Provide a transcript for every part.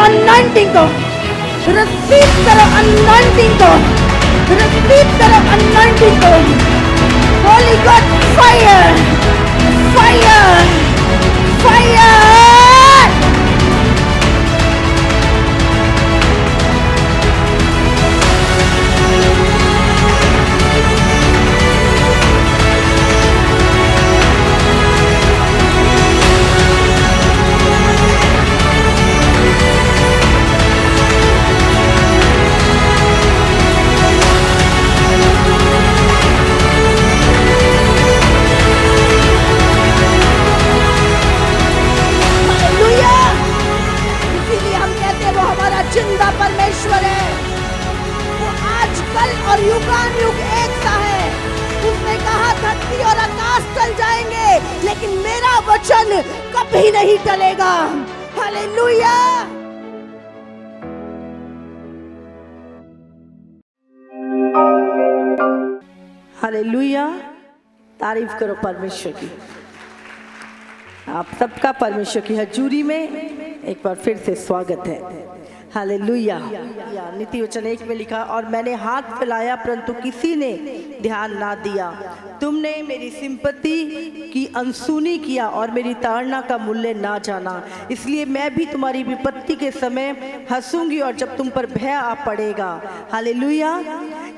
करो अनॉइंटिंग को, रिसीव करो अनॉइंटिंग को, रिसीव करो अनॉइंटिंग को। Holi God fire, fire, fire. जिंदा परमेश्वर है, वो आज कल और युगान युग एक सा है। उसने कहा धरती और आकाश टल जाएंगे, लेकिन मेरा वचन कभी नहीं टलेगा। हालेलुया। हालेलुया। तारीफ करो परमेश्वर की। आप सबका परमेश्वर की हजूरी में एक बार फिर से स्वागत है। हालेलुया। नीति वचन 1 में लिखा, और मैंने हाथ फैलाया परंतु किसी ने ध्यान ना दिया। तुमने मेरी सिंपत्ति की अनसुनी किया और मेरी ताड़ना का मूल्य ना जाना। इसलिए मैं भी तुम्हारी विपत्ति के समय हंसूंगी और जब तुम पर भय आ पड़ेगा। हालेलुया।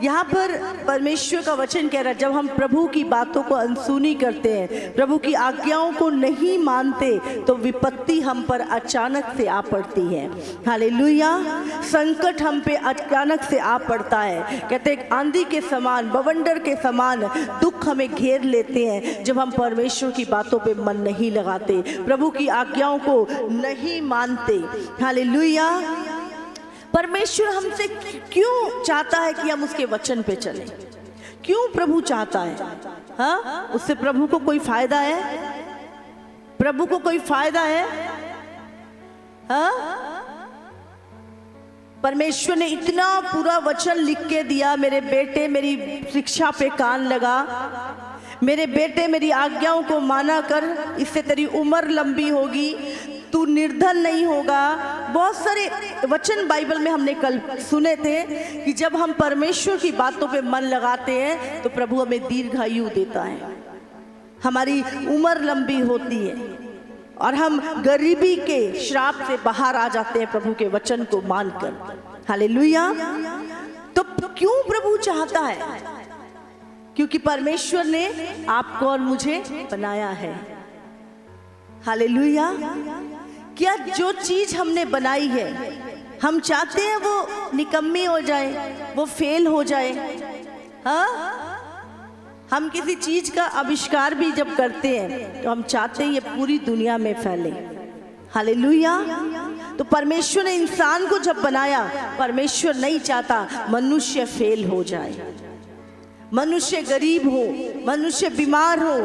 यहाँ पर परमेश्वर का वचन कह रहा है, जब हम प्रभु की बातों को अनसुनी करते हैं, प्रभु की आज्ञाओं को नहीं मानते, तो विपत्ति हम पर अचानक से आ पड़ती है। हालेलुया। संकट हम पे अचानक से आ पड़ता है। कहते हैं आंधी के समान, बवंडर के समान दुख हमें घेर लेते हैं जब हम परमेश्वर की बातों पे मन नहीं लगाते, प्रभु की आज्ञाओं को नहीं मानते। हालेलुया। परमेश्वर हमसे क्यों चाहता है कि हम उसके वचन पे चलें? क्यों प्रभु चाहता है? हाँ, उससे प्रभु को कोई फायदा है? प्रभु को कोई फायदा है? हाँ, परमेश्वर ने इतना पूरा वचन लिख के दिया, मेरे बेटे मेरी शिक्षा पे कान लगा, मेरे बेटे मेरी आज्ञाओं को माना कर, इससे तेरी उम्र लंबी होगी, तू निर्धन नहीं होगा। बहुत सारे वचन बाइबल में हमने कल सुने थे कि जब हम परमेश्वर की बातों पे मन लगाते हैं तो प्रभु हमें दीर्घायु देता है, हमारी उम्र लंबी होती है और हम गरीबी के श्राप से बाहर आ जाते हैं प्रभु के वचन को मानकर। हालेलुया। तो क्यों प्रभु चाहता है? क्योंकि परमेश्वर ने आपको और मुझे बनाया है। हालेलुया। क्या जो चीज हमने बनाई है हम चाहते हैं वो निकम्मी हो जाए, वो फेल हो जाए? हाँ, हम किसी चीज का आविष्कार भी जब करते हैं तो हम चाहते हैं ये पूरी दुनिया में फैले। हालेलुया। तो परमेश्वर ने इंसान को जब बनाया, परमेश्वर नहीं चाहता मनुष्य फेल हो जाए, मनुष्य गरीब हो, मनुष्य बीमार हो,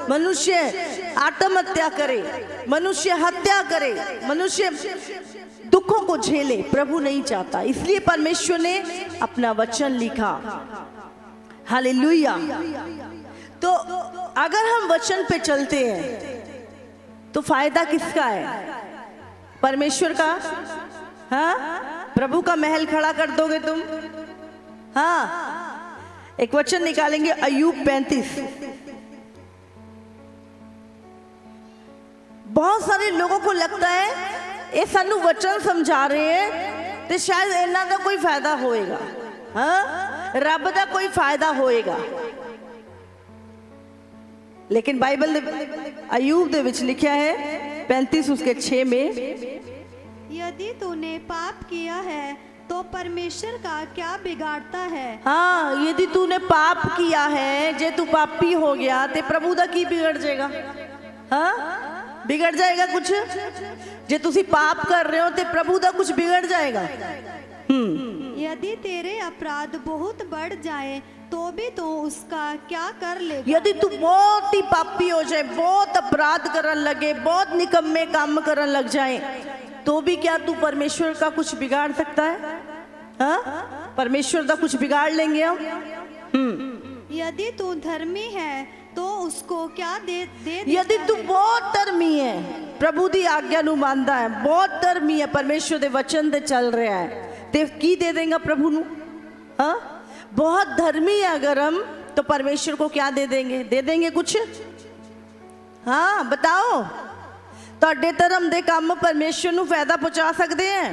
मनुष्य आत्महत्या करे, मनुष्य हत्या करे, मनुष्य दुखों को झेले। प्रभु नहीं चाहता, इसलिए परमेश्वर ने अपना वचन लिखा। हालेलुया। तो अगर हम वचन पे चलते हैं तो फायदा किसका है? परमेश्वर का। हाँ, प्रभु का महल खड़ा कर दोगे तुम। हाँ, एक वचन निकालेंगे अय्यूब 35। बहुत सारे लोगों को लगता है ये सानू वचन समझा रहे हैं तो शायद इन्हां दा कोई फायदा होएगा। हाँ, रब दा कोई फायदा होएगा, लेकिन बाइबल अय्यूब दे विच लिखा है 35 उसके 6 में, यदि तूने पाप किया है तो परमेश्वर का क्या बिगाड़ता है? हाँ, यदि तूने पाप किया है, जे तू पापी हो गया ते प्रभु दा की बिगड़ जाएगा? हाँ, बिगड़ जाएगा कुछ? जे तुसी पाप कर रहे हो ते प्रभु दा कुछ बिगड़ जाएगा? यदि तेरे अपराध बहुत बढ़ जाए तो भी तो उसका क्या कर लेगा? यदि तू बहुत ही पापी हो जाए, बहुत अपराध करन लगे, बहुत निकम्मे काम करन लग जाए, तो भी क्या तू परमेश्वर का कुछ बिगाड़ सकता है? हाँ, परमेश्वर का कुछ बिगाड़ लेंगे हम? यदि तू धर्मी है तो उसको क्या दे दे यदि देता तू है। बहुत धर्मी है, प्रभु दी आज्ञा ਨੂੰ ਮੰਨਦਾ ਹੈ, ਬਹੁਤ ਧਰਮੀ ਹੈ, ਪਰਮੇਸ਼ਰ ਦੇ ਵਚਨ ਤੇ ਚੱਲ ਰਿਹਾ ਹੈ, ਤੇ ਕੀ ਦੇ देगा प्रभु ਨੂੰ? हाँ, बहुत धर्मी है अगर हम, तो परमेश्वर को क्या दे देंगे? दे देंगे कुछ? हाँ बताओ, ਤੁਹਾਡੇ ਧਰਮ ਦੇ ਕੰਮ ਪਰਮੇਸ਼ਰ ਨੂੰ ਫਾਇਦਾ ਪਹੁੰਚਾ ਸਕਦੇ हैं?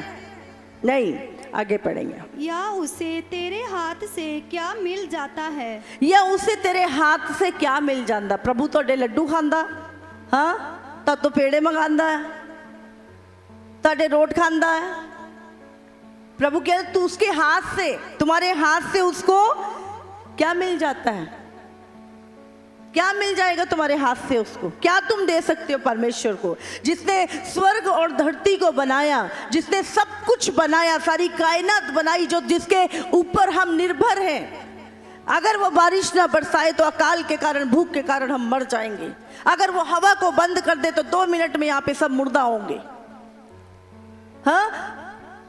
नहीं। आगे पढ़ेंगे। या उसे तेरे हाथ से क्या मिल जाता है। या उसे तेरे हाथ से क्या मिल जाता? प्रभु ਤੁਹਾਡੇ ਲੱਡੂ ਖਾਂਦਾ? हाँ, तब तो पेड़े मंगाता है, ਤੁਹਾਡੇ रोट खाता है। प्रभु कह तू उसके हाथ से, तुम्हारे हाथ से उसको क्या मिल जाता है? क्या मिल जाएगा तुम्हारे हाथ से उसको? क्या तुम दे सकते हो परमेश्वर को, जिसने स्वर्ग और धरती को बनाया, जिसने सब कुछ बनाया, सारी कायनात बनाई, जो जिसके ऊपर हम निर्भर हैं। अगर वो बारिश ना बरसाए तो अकाल के कारण, भूख के कारण हम मर जाएंगे। अगर वो हवा को बंद कर दे तो 2 मिनट में यहाँ पे सब मुर्दा होंगे। हाँ,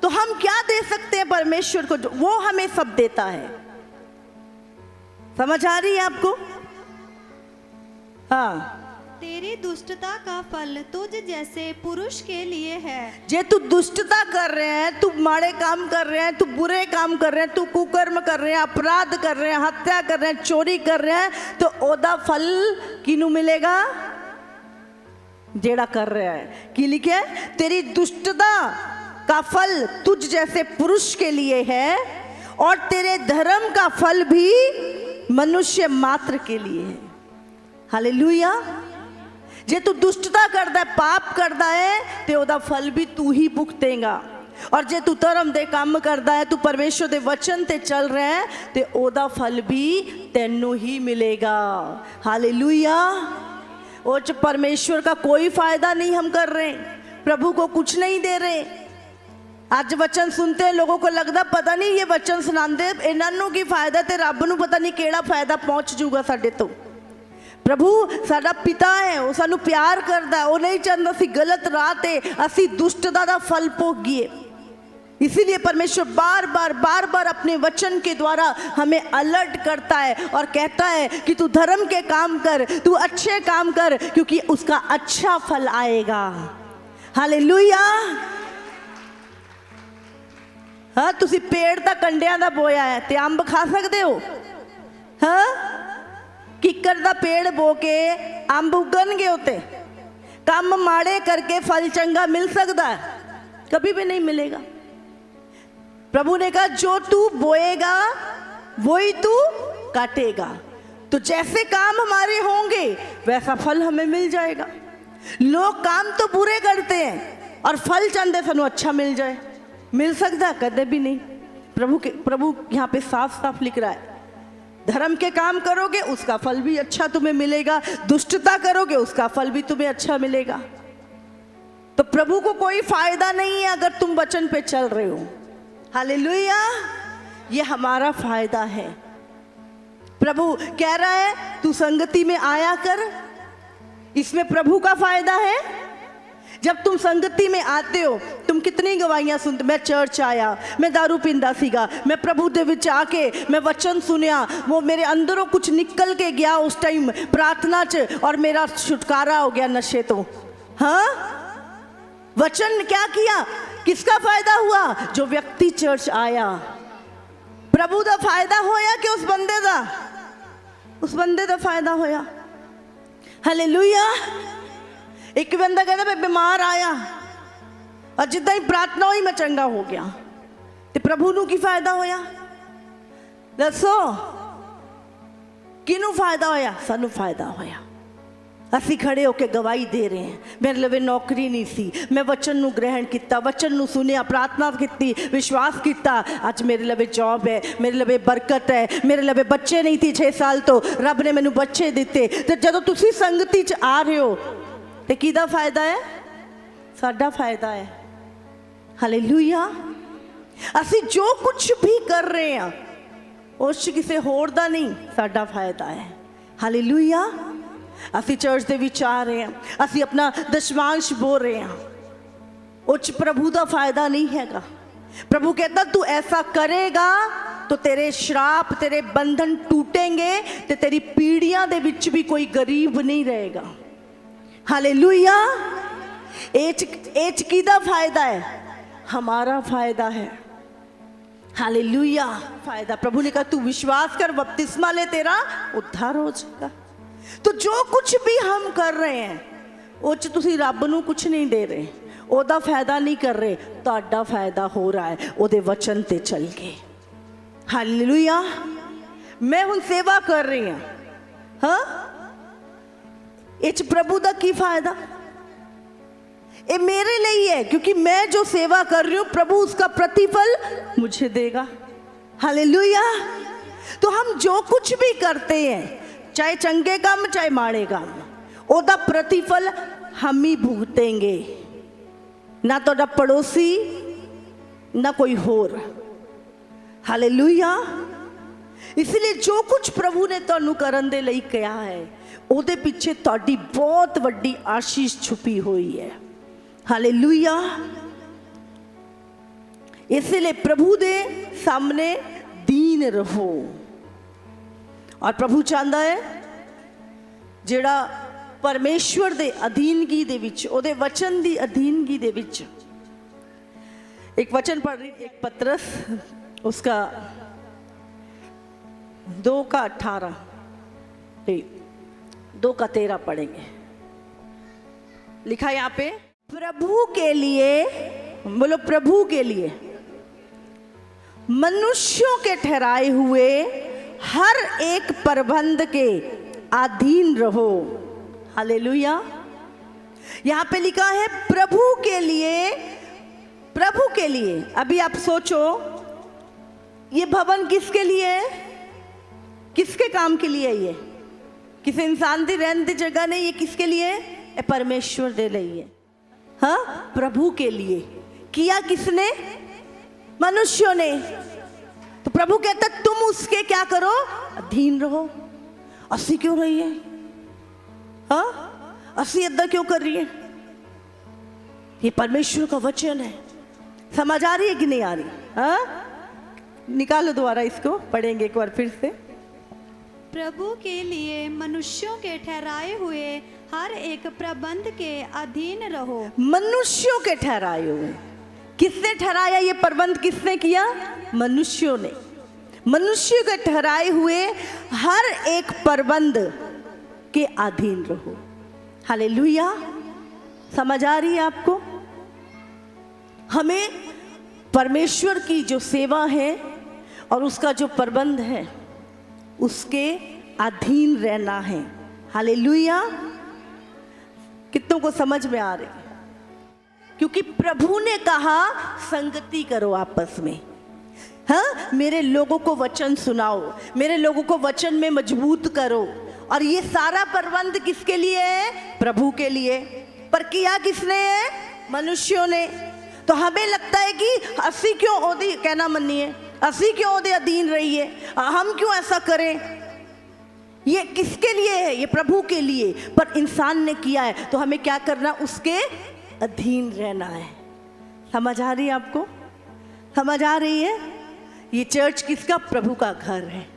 तो हम क्या दे सकते हैं परमेश्वर को? जो वो हमें सब देता है। समझ आ रही है आपको? हाँ, तेरी दुष्टता का फल तुझ जैसे पुरुष के लिए है। जे तू दुष्टता कर रहे हैं, तू माड़े काम कर रहे हैं, तू बुरे काम कर रहे हैं, तू कुकर्म कर रहे हैं, अपराध कर रहे हैं, हत्या कर रहे हैं, चोरी कर रहे हैं, तो ओदा फल किनू मिलेगा? जेड़ा कर रहा है। की लिखे? तेरी दुष्टता का फल तुझ जैसे पुरुष के लिए है, और तेरे धर्म का फल भी मनुष्य मात्र के लिए है। हालेलुया। जे तू दुष्टता करता है, पाप करता है, ते ओदा फल भी तू ही भुगतेगा। और जे तू धर्म दे काम करता है, तू परमेश्वर दे वचन ते चल रहा है, ते ओदा फल भी तेनू ही मिलेगा। हालेलुया। और जो परमेश्वर का कोई फायदा नहीं हम कर रहे, प्रभु को कुछ नहीं दे रहे। आज वचन सुनते हैं, लोगों को लगता पता नहीं ये वचन सुनाते इन्हों की फायदा, ते रब नू पता नहीं केड़ा फायदा पहुंच जूगा साडे तो। प्रभु साडा पिता है, वो सानू प्यार करता है, वो नहीं चाहता असी गलत राह ते असी दुष्टता दा फल भोगिए। इसीलिए परमेश्वर बार बार अपने वचन के द्वारा हमें अलर्ट करता है और कहता है कि तू धर्म के काम कर, तू अच्छे काम कर, क्योंकि उसका अच्छा फल आएगा। हालेलुया। हाँ, तुसी पेड़ दा कंडियां दा बोया है, ते अंब खा सकते हो? हाँ, किकर दा पेड़ बो के अंब उगनगे होते? काम माड़े करके फल चंगा मिल सकता है? कभी भी नहीं मिलेगा। प्रभु ने कहा जो तू बोएगा वही तू काटेगा। तो जैसे काम हमारे होंगे वैसा फल हमें मिल जाएगा। लोग काम तो बुरे करते हैं और फल चाहते सानू अच्छा मिल जाए, मिल सकता है? कदे भी नहीं। प्रभु यहाँ पे साफ साफ लिख रहा है, धर्म के काम करोगे उसका फल भी अच्छा तुम्हें मिलेगा, दुष्टता करोगे उसका फल भी तुम्हें अच्छा मिलेगा। तो प्रभु को कोई फायदा नहीं है अगर तुम वचन पे चल रहे हो। हालेलुया। ये हमारा फायदा है। प्रभु कह रहा है तू संगति में आया कर, इसमें प्रभु का फायदा है। जब तुम संगति में आते हो, तुम कितनी गवाहियां सुनते, मैं चर्च आया, मैं दारू पींदा सीगा, मैं प्रभु दे विच आके मैं वचन सुनिया, वो मेरे अंदरों कुछ निकल के गया उस टाइम प्रार्थना च, और मेरा छुटकारा हो गया नशे तो। हाँ, वचन क्या किया? किसका फायदा हुआ? जो व्यक्ति चर्च आया। प्रभु दा फायदा होया कि उस बंदे दा? उस बंदे दा फायदा होया। हालेलुया। एक बंदा कहता मैं बीमार आया और जिदा ही प्रार्थना हुई मैं चंगा हो गया, तो प्रभु नू की फायदा होया? दसो किनू फायदा होया? सानू फायदा होया। असी खड़े होके गवाही दे रहे हैं, मेरे लवे नौकरी नहीं सी, मैं वचन नू ग्रहण किया, वचन नू सुनिया, प्रार्थना की, विश्वास किया, अज मेरे लवे जॉब है, मेरे लवे बरकत है, मेरे लवे बच्चे नहीं थी 6 साल तो रब ने मैनू बच्चे दिते। तो जदों तुसी संगति च आ रहे हो तो किहदा फायदा है? साडा फायदा है। हालेलुया। असी जो कुछ भी कर रहे हैं उस किसी होर दा नहीं, साडा फायदा है। हालेलुया। असी चर्च दे विच आ रहे हैं, असी अपना दशमांश बो रहे हैं, उस प्रभु दा फायदा नहीं हैगा। प्रभु कहता तू ऐसा करेगा तो तेरे श्राप, तेरे बंधन टूटेंगे ते तेरी पीढ़ियां दे विच भी कोई गरीब नहीं रहेगा। हालेलुया। एच किदा फायदा है? हमारा फायदा है। हालेलुया। फायदा, प्रभु ने कहा तू विश्वास कर, बपतिस्मा ले, तेरा उद्धार हो जाएगा। तो जो कुछ भी हम कर रहे हैं ਉਹ 'ਚ ਤੁਸੀਂ ਰੱਬ ਨੂੰ ਕੁਝ ਨਹੀਂ ਦੇ ਰਹੇ, ਉਹਦਾ ਫਾਇਦਾ ਨਹੀਂ ਕਰ ਰਹੇ, ਤੁਹਾਡਾ ਫਾਇਦਾ ਹੋ रहा है ਉਹਦੇ ਵਚਨ ਤੇ ਚੱਲ ਕੇ। ਹਾਲੇਲੂਇਆ। ਮੈਂ ਹੁਣ ਸੇਵਾ ਕਰ ਰਹੀ ਹਾਂ, ਹਾਂ, ਇਹ 'ਚ ਪ੍ਰਭੂ ਦਾ ਕੀ ਫਾਇਦਾ? ये मेरे लिए है, क्योंकि मैं जो सेवा कर रही हूँ प्रभु उसका प्रतिफल मुझे देगा। हालेलुया। तो हम जो कुछ भी करते हैं, चाहे चंगे काम चाहे माड़े काम, ओदा प्रतिफल हम ही भुगतेंगे, ना तो पड़ोसी ना कोई होर। हालेलुया। इसलिए जो कुछ प्रभु ने तुहानू करन दे लई कहा है, ओदे पीछे तुहाडी बहुत वड्डी आशीष छुपी हुई है। हालेलुया। इसलिए प्रभु दे सामने दीन रहो। और प्रभु चाहता है जेड़ा परमेश्वर दे अधीनगी दे विच, ओदे वचन दी अधीनगी दे विच, एक वचन पढ़ रही, एक पत्रस उसका 2:18, 2:13 पढ़ेंगे। लिखा यहाँ पे, प्रभु के लिए, बोलो प्रभु के लिए, मनुष्यों के ठहराए हुए हर एक प्रबंध के अधीन रहो। हालेलुया। यहां पे लिखा है प्रभु के लिए, प्रभु के लिए। अभी आप सोचो, ये भवन किसके लिए है? किसके काम के लिए है? ये किसी इंसान की रहने की जगह नहीं, ये किसके लिए है? परमेश्वर दे लिए है। हाँ, प्रभु के लिए किया किसने? मनुष्यों ने। तो प्रभु कहता तुम उसके क्या करो? अधीन रहो। असी क्यों रही है? हाँ, असी अद्दा क्यों कर रही है? ये परमेश्वर का वचन है। समझ आ रही है कि नहीं आ रही? हाँ, निकालो दोबारा इसको, पढ़ेंगे एक बार फिर से। प्रभु के लिए मनुष्यों के ठहराए हुए हर एक प्रबंध के अधीन रहो। मनुष्यों के ठहराए हुए, किसने ठहराया? ये प्रबंध किसने किया? मनुष्यों ने। मनुष्य के ठहराए हुए हर एक प्रबंध के अधीन रहो। हालेलुया। समझ आ रही है आपको? हमें परमेश्वर की जो सेवा है और उसका जो प्रबंध है उसके अधीन रहना है। हालेलुया। कितनों को समझ में आ रही? क्योंकि प्रभु ने कहा संगति करो आपस में। हाँ, मेरे लोगों को वचन सुनाओ, मेरे लोगों को वचन में मजबूत करो। और ये सारा प्रबंध किसके लिए है? प्रभु के लिए। पर किया किसने है? मनुष्यों ने। तो हमें लगता है कि असी क्यों ओदी कहना मनिए, असी क्यों ओदे अधीन रहिए, हम क्यों ऐसा करें? ये किसके लिए है? ये प्रभु के लिए। पर इंसान ने किया है तो हमें क्या करना? उसके अधीन रहना है। समझ आ रही है आपको? समझ आ रही है? ये चर्च किसका? प्रभु का घर है।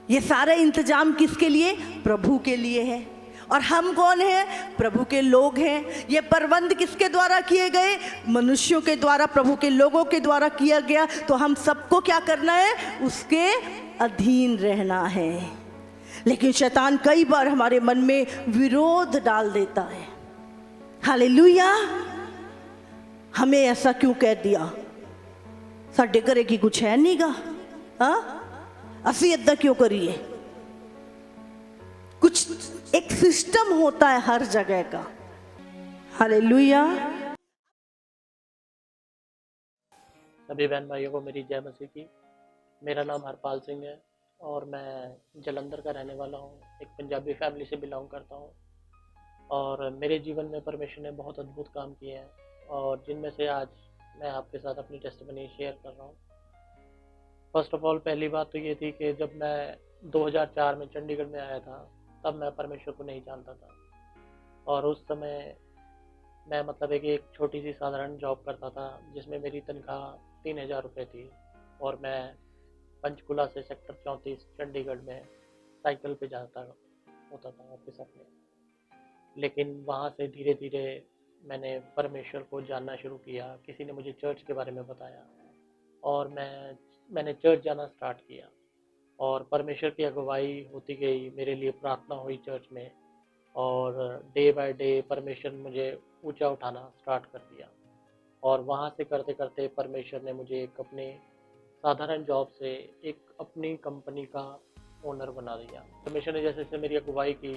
ये सारे इंतजाम किसके लिए? प्रभु के लिए है। और हम कौन हैं? प्रभु के लोग हैं। ये प्रबंध किसके द्वारा किए गए? मनुष्यों के द्वारा, प्रभु के लोगों के द्वारा किया गया। तो हम सबको क्या करना है? उसके अधीन रहना है। लेकिन शैतान कई बार हमारे मन में विरोध डाल देता है। हालेलुया। हमें ऐसा क्यों कह दिया? साडे घरे की कुछ है नहीं गा, हाँ, असी अद्दा क्यों करिए? कुछ एक सिस्टम होता है हर जगह का। हालेलुया। सभी बहन भाइयों को मेरी जय मसीह की। मेरा नाम हरपाल सिंह है और मैं जलंधर का रहने वाला हूँ। एक पंजाबी फैमिली से बिलोंग करता हूँ और मेरे जीवन में परमेश्वर ने बहुत अद्भुत काम किए हैं और जिनमें से आज मैं आपके साथ अपनी टेस्टिमनी शेयर कर रहा हूँ। फर्स्ट ऑफ ऑल, पहली बात तो ये थी कि जब मैं 2004 में चंडीगढ़ में आया था तब मैं परमेश्वर को नहीं जानता था और उस समय मैं मतलब एक छोटी सी साधारण जॉब करता था जिसमें मेरी तनख्वाह 3000 रुपये थी और मैं पंचकुला से सेक्टर 34 चंडीगढ़ में साइकिल पे जाता होता था ऑफिस अपने। लेकिन वहाँ से धीरे धीरे मैंने परमेश्वर को जानना शुरू किया। किसी ने मुझे चर्च के बारे में बताया और मैंने चर्च जाना स्टार्ट किया और परमेश्वर की अगुवाई होती गई। मेरे लिए प्रार्थना हुई चर्च में और डे बाय डे परमेश्वर ने मुझे ऊंचा उठाना स्टार्ट कर दिया। और वहाँ से करते करते परमेश्वर ने मुझे एक अपने साधारण जॉब से एक अपनी कंपनी का ओनर बना दिया। परमेश्वर ने जैसे जैसे मेरी अगुवाई की,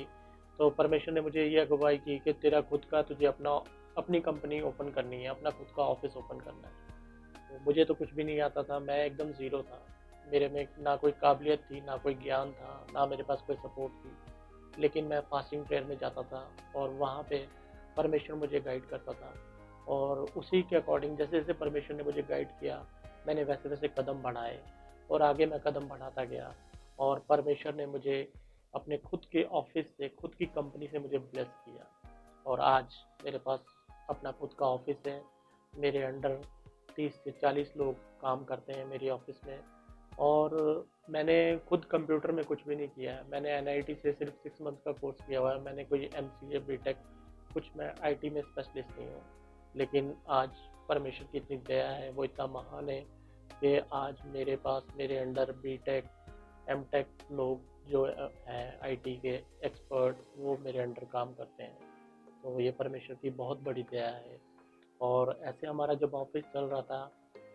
तो परमेश्वर ने मुझे ये अगुवाई की कि तेरा खुद का तुझे अपनी कंपनी ओपन करनी है, अपना खुद का ऑफिस ओपन करना है। तो मुझे तो कुछ भी नहीं आता था, मैं एकदम ज़ीरो था। मेरे में ना कोई काबिलियत थी, ना कोई ज्ञान था, ना मेरे पास कोई सपोर्ट थी। लेकिन मैं फास्टिंग प्रेयर में जाता था और वहाँ पे परमेश्वर मुझे गाइड करता था और उसी के अकॉर्डिंग जैसे जैसे परमेश्वर ने मुझे गाइड किया, मैंने वैसे वैसे कदम बढ़ाए और आगे मैं कदम बढ़ाता गया। और परमेश्वर ने मुझे अपने खुद के ऑफिस से, खुद की कंपनी से मुझे ब्लेस किया और आज मेरे पास अपना खुद का ऑफिस है। मेरे अंडर 30 से 40 लोग काम करते हैं मेरी ऑफिस में और मैंने खुद कंप्यूटर में कुछ भी नहीं किया है। मैंने एनआईटी से सिर्फ 6 मंथ का कोर्स किया हुआ है। मैंने कोई एमसीए बीटेक कुछ, मैं आईटी में स्पेशलिस्ट नहीं हूँ। लेकिन आज परमेश्वर की इतनी दया है, वो इतना महान है कि आज मेरे पास मेरे अंडर बीटेक एमटेक लोग जो हैं आईटी के एक्सपर्ट, वो मेरे अंडर काम करते हैं। तो ये परमेश्वर की बहुत बड़ी दया है। और ऐसे हमारा जब ऑफिस चल रहा था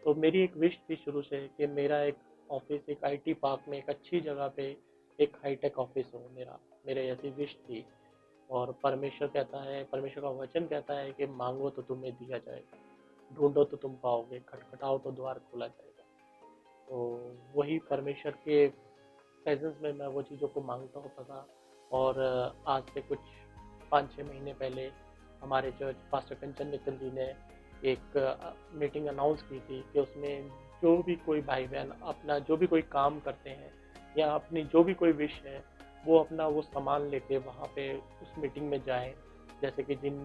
तो मेरी एक विश थी शुरू से कि मेरा एक ऑफिस एक आईटी पार्क में एक अच्छी जगह पे एक हाईटेक ऑफिस हो। मेरे ऐसी विश थी। और परमेश्वर कहता है, परमेश्वर का वचन कहता है कि मांगो तो तुम्हें दिया जाएगा, ढूंढो तो तुम पाओगे, खटखटाओ तो द्वार खोला जाएगा। तो वही परमेश्वर के प्रेजेंस में मैं वो चीज़ों को मांगता होता था। और आज से कुछ 5-6 महीने पहले हमारे चर्च पास्टर कंचन मित्तल जी ने एक मीटिंग अनाउंस की थी कि उसमें जो भी कोई भाई बहन अपना जो भी कोई काम करते हैं या अपनी जो भी कोई विश है, वो अपना वो सामान लेके वहाँ पे उस मीटिंग में जाएं। जैसे कि जिन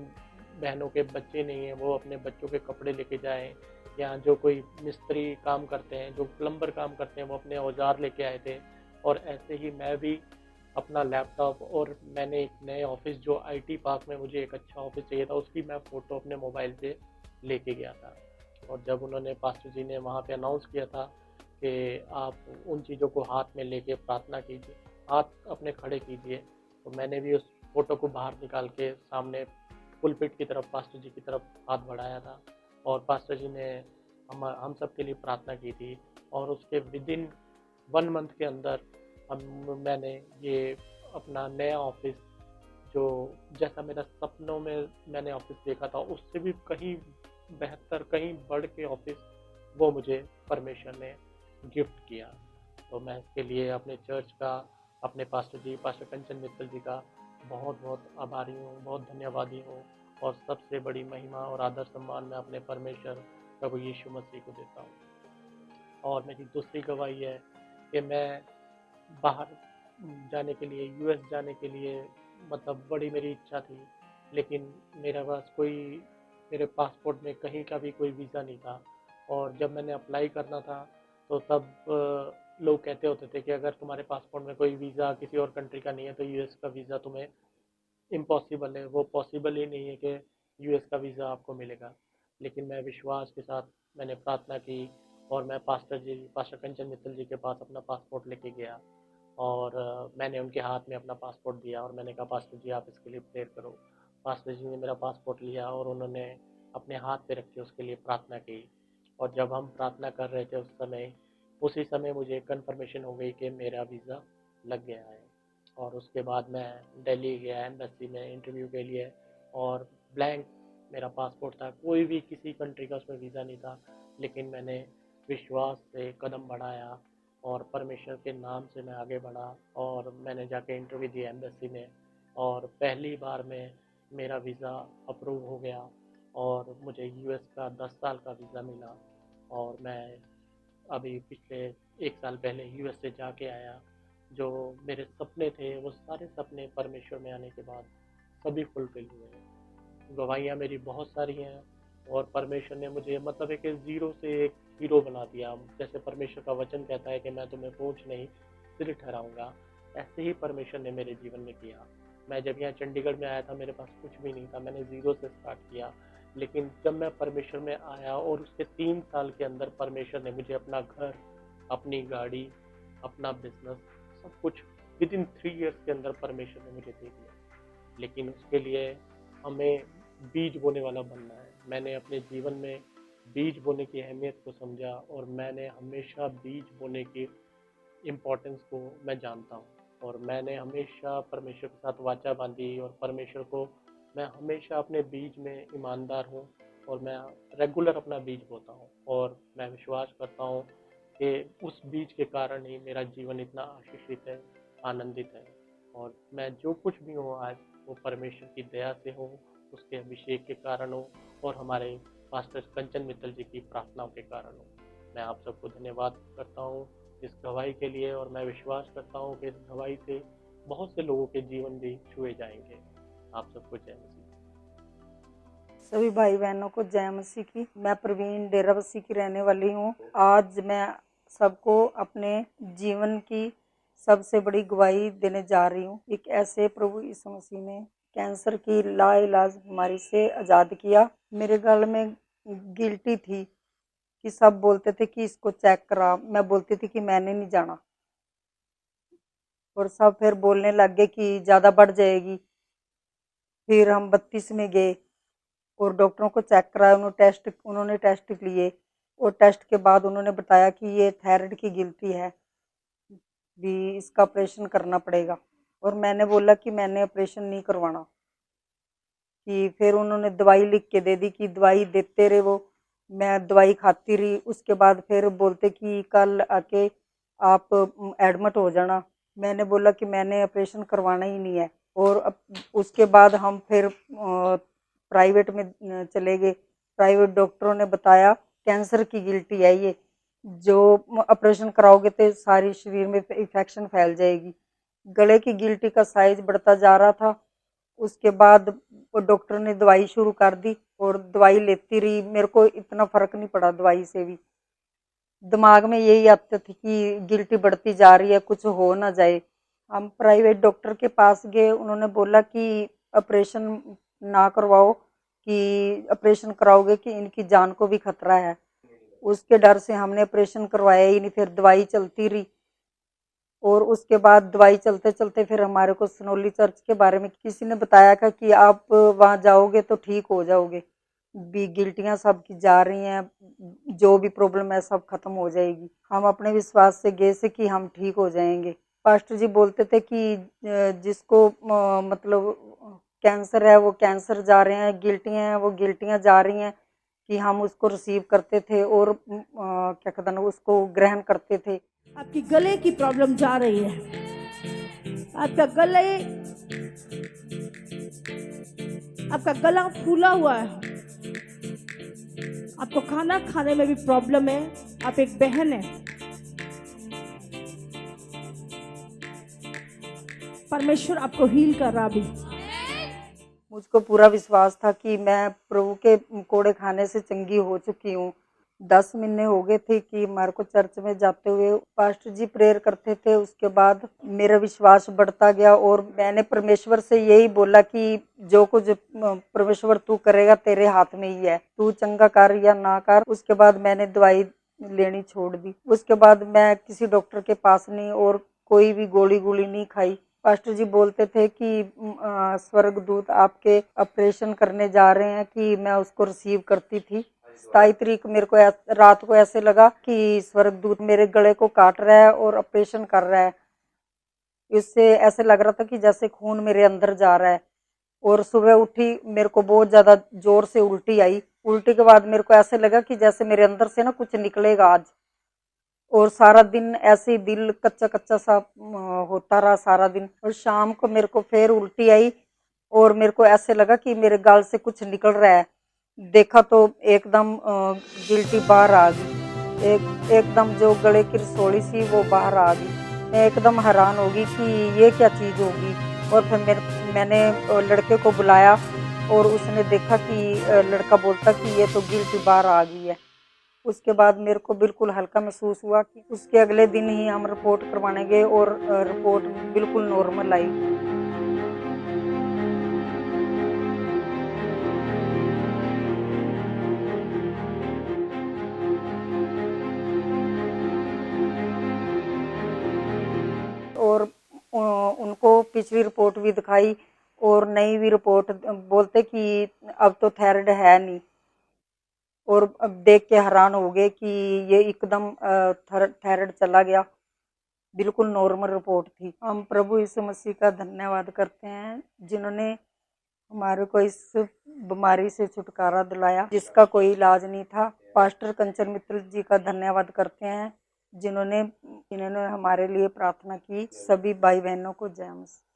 बहनों के बच्चे नहीं हैं वो अपने बच्चों के कपड़े लेके जाएं, या जो कोई मिस्त्री काम करते हैं, जो प्लम्बर काम करते हैं, वो अपने औजार लेके आए थे। और ऐसे ही मैं भी अपना लैपटॉप और मैंने एक नए ऑफिस जो आईटी पार्क में मुझे एक अच्छा ऑफिस चाहिए था, उसकी मैं फ़ोटो अपने मोबाइल पे लेके गया था। और जब उन्होंने पास्टर जी ने वहाँ पे अनाउंस किया था कि आप उन चीज़ों को हाथ में लेके प्रार्थना कीजिए, हाथ अपने खड़े कीजिए, तो मैंने भी उस फ़ोटो को बाहर निकाल के सामने पुलपिट की तरफ, पास्टर जी की तरफ हाथ बढ़ाया था और पास्टर जी ने हम सब के लिए प्रार्थना की थी। और उसके विदिन 1 मंथ के अंदर मैंने ये अपना नया ऑफिस, जो जैसा मेरा सपनों में मैंने ऑफिस देखा था उससे भी कहीं बेहतर, कहीं बढ़ के ऑफिस, वो मुझे परमेश्वर ने गिफ्ट किया। तो मैं इसके लिए अपने चर्च का, अपने पास्टर जी, पास्टर कंचन मित्तल जी का बहुत बहुत आभारी हूँ, बहुत धन्यवादी हूँ। और सबसे बड़ी महिमा और आदर सम्मान मैं अपने परमेश्वर प्रभु यीशु मसीह को देता हूँ। और मेरी दूसरी गवाही है कि मैं बाहर जाने के लिए, यूएस जाने के लिए, मतलब बड़ी मेरी इच्छा थी। लेकिन मेरे पास मेरे पासपोर्ट में कहीं का भी कोई वीज़ा नहीं था। और जब मैंने अप्लाई करना था तो तब लोग कहते होते थे कि अगर तुम्हारे पासपोर्ट में कोई वीज़ा किसी और कंट्री का नहीं है तो यूएस का वीज़ा तुम्हें इम्पॉसिबल है, वो पॉसिबल ही नहीं है कि यूएस का वीज़ा आपको मिलेगा। लेकिन मैं विश्वास के साथ मैंने प्रार्थना की और मैं पास्टर कंचन मित्तल जी के पास अपना पासपोर्ट लेके गया और मैंने उनके हाथ में अपना पासपोर्ट दिया और मैंने कहा पास्टर जी आप इसके लिए प्रेयर करो। पास्टर जी ने मेरा पासपोर्ट लिया और उन्होंने अपने हाथ पे रख के उसके लिए प्रार्थना की। और जब हम प्रार्थना कर रहे थे उसी समय मुझे कन्फर्मेशन हो गई कि मेरा वीज़ा लग गया है। और उसके बाद मैं दिल्ली गया एम्बेसी में इंटरव्यू के लिए और ब्लैंक मेरा पासपोर्ट था, कोई भी किसी कंट्री का उसमें वीज़ा नहीं था। लेकिन मैंने विश्वास से कदम बढ़ाया और परमेश्वर के नाम से मैं आगे बढ़ा और मैंने जाके इंटरव्यू दिया एम्बेसी में और पहली बार में मेरा वीज़ा अप्रूव हो गया और मुझे यूएस का 10 साल का वीज़ा मिला। और मैं अभी पिछले 1 साल पहले यूएस से जाके आया। जो मेरे सपने थे वो सारे सपने परमेश्वर में आने के बाद सभी फुलफिल हुए हैं। गवाहियाँ मेरी बहुत सारी हैं और परमेश्वर ने मुझे मतलब एक ज़ीरो से एक हीरो बना दिया। जैसे परमेश्वर का वचन कहता है कि मैं तुम्हें पूंछ नहीं सिर ठहराऊंगा, ऐसे ही परमेश्वर ने मेरे जीवन में किया। मैं जब यहाँ चंडीगढ़ में आया था मेरे पास कुछ भी नहीं था, मैंने ज़ीरो से स्टार्ट किया। लेकिन जब मैं परमेश्वर में आया और उसके 3 साल के अंदर परमेश्वर ने मुझे अपना घर, अपनी गाड़ी, अपना बिजनेस, सब कुछ विदिन 3 इयर्स के अंदर परमेश्वर ने मुझे दे दिया। लेकिन उसके लिए हमें बीज बोने वाला बनना है। मैंने अपने जीवन में बीज बोने की अहमियत को समझा और मैंने हमेशा बीज बोने की इम्पोर्टेंस को मैं जानता हूँ। और मैंने हमेशा परमेश्वर के साथ वाचा बांधी और परमेश्वर को मैं हमेशा अपने बीज में ईमानदार हूँ और मैं रेगुलर अपना बीज बोता हूँ। और मैं विश्वास करता हूँ कि उस बीज के कारण ही मेरा जीवन इतना आशीषित है, आनंदित है। और मैं जो कुछ भी हूँ आज वो परमेश्वर की दया से हूँ, उसके अभिषेक के कारण हूँ और हमारे पास्टर कंचन मित्तल जी की प्रार्थनाओं के कारण हूँ। मैं आप सबको धन्यवाद करता हूँ इस गवाही के लिए और मैं विश्वास करता हूँ कि इस गवाही से बहुत से लोगों के जीवन भी छुए जाएंगे। आप सबको जय मसीह। सभी भाई बहनों को जय मसीह की। मैं प्रवीण डेराबस्सी की रहने वाली हूँ। आज मैं सबको अपने जीवन की सबसे बड़ी गवाही देने जा रही हूँ। एक ऐसे प्रभु यीशु मसीह ने कैंसर की लाइलाज बीमारी से आज़ाद किया। मेरे गल में गिल्टी थी कि सब बोलते थे कि इसको चेक करा, मैं बोलती थी कि मैंने नहीं जाना, और सब फिर बोलने लग गए कि ज़्यादा बढ़ जाएगी। फिर हम 32 में गए और डॉक्टरों को चेक कराया। उन्होंने टेस्ट लिए और टेस्ट के बाद उन्होंने बताया कि ये थायराइड की गिल्टी है, भी इसका ऑपरेशन करना पड़ेगा। और मैंने बोला कि मैंने ऑपरेशन नहीं करवाना। कि फिर उन्होंने दवाई लिख के दे दी कि दवाई देते रहे वो, मैं दवाई खाती रही। उसके बाद फिर बोलते कि कल आके आप एडमिट हो जाना। मैंने बोला कि मैंने ऑपरेशन करवाना ही नहीं है। और उसके बाद हम फिर प्राइवेट में चले गए। प्राइवेट डॉक्टरों ने बताया कैंसर की गिल्टी है ये, जो ऑपरेशन कराओगे तो सारी शरीर में इन्फेक्शन फैल जाएगी। गले की गिल्टी का साइज बढ़ता जा रहा था। उसके बाद डॉक्टर ने दवाई शुरू कर दी और दवाई लेती रही। मेरे को इतना फर्क नहीं पड़ा दवाई से भी। दिमाग में यही आता थी कि गिल्टी बढ़ती जा रही है, कुछ हो ना जाए। हम प्राइवेट डॉक्टर के पास गए। उन्होंने बोला कि ऑपरेशन ना करवाओ, कि ऑपरेशन कराओगे कि इनकी जान को भी खतरा है। उसके डर से हमने ऑपरेशन करवाया ही नहीं। फिर दवाई चलती रही और उसके बाद दवाई चलते चलते फिर हमारे को सनोली चर्च के बारे में किसी ने बताया कि आप वहाँ जाओगे तो ठीक हो जाओगे, भी गिल्टियाँ सब की जा रही हैं, जो भी प्रॉब्लम है सब खत्म हो जाएगी। हम अपने विश्वास से गए से कि हम ठीक हो जाएंगे। पास्टर जी बोलते थे कि जिसको मतलब कैंसर है वो कैंसर जा रहे हैं, गिल्टियाँ हैं वो गिल्टियाँ जा रही हैं, कि हम उसको रिसीव करते थे और क्या कहते हैं उसको ग्रहण करते थे। आपकी गले की प्रॉब्लम जा रही है, आपका गला फूला हुआ है, आपको खाना खाने में भी प्रॉब्लम है, आप एक बहन है। परमेश्वर आपको हील कर रहा भी। मुझको पूरा विश्वास था कि मैं प्रभु के कोड़े खाने से चंगी हो चुकी हूँ। 10 महीने हो गए थे कि हमारे को चर्च में जाते हुए पास्टर जी प्रेयर करते थे। उसके बाद मेरा विश्वास बढ़ता गया और मैंने परमेश्वर से यही बोला कि जो कुछ परमेश्वर तू करेगा तेरे हाथ में ही है, तू चंगा कर या ना कर। उसके बाद मैंने दवाई लेनी छोड़ दी। उसके बाद मैं किसी डॉक्टर के पास नहीं और कोई भी गोली नहीं खाई। पास्टर जी बोलते थे कि स्वर्गदूत आपके ऑपरेशन करने जा रहे हैं, कि मैं उसको रिसीव करती थी। 27 तारीख मेरे को रात को ऐसे लगा कि स्वर्गदूत मेरे गले को काट रहा है और ऑपरेशन कर रहा है। इससे ऐसे लग रहा था कि जैसे खून मेरे अंदर जा रहा है। और सुबह उठी, मेरे को बहुत ज़्यादा जोर से उल्टी आई। उल्टी के बाद मेरे को ऐसे लगा कि जैसे मेरे अंदर से ना कुछ निकलेगा आज। और सारा दिन ऐसे ही दिल कच्चा कच्चा सा होता रहा सारा दिन। और शाम को मेरे को फिर उल्टी आई और मेरे को ऐसे लगा कि मेरे गाल से कुछ निकल रहा है। देखा तो एकदम गिल्टी बाहर आ गई। एकदम जो गले की रसोली सी वो बाहर आ गई। मैं एकदम हैरान हो गई कि ये क्या चीज़ होगी। और फिर मैंने लड़के को बुलाया और उसने देखा कि लड़का बोलता कि ये तो गिल्टी बाहर आ गई है। उसके बाद मेरे को बिल्कुल हल्का महसूस हुआ कि उसके अगले दिन ही हम रिपोर्ट करवाने गए और रिपोर्ट बिल्कुल नॉर्मल आई। और उनको पिछली रिपोर्ट भी दिखाई और नई भी रिपोर्ट बोलते कि अब तो थायराइड है नहीं, और अब देख के हैरान हो गए कि ये एकदम थायराइड चला गया, बिल्कुल नॉर्मल रिपोर्ट थी। हम प्रभु यीशु मसीह का धन्यवाद करते हैं जिन्होंने हमारे को इस बीमारी से छुटकारा दिलाया जिसका कोई इलाज नहीं था। पास्टर कंचन मित्तल जी का धन्यवाद करते हैं जिन्होंने हमारे लिए प्रार्थना की। सभी भाई बहनों को जय मसीह।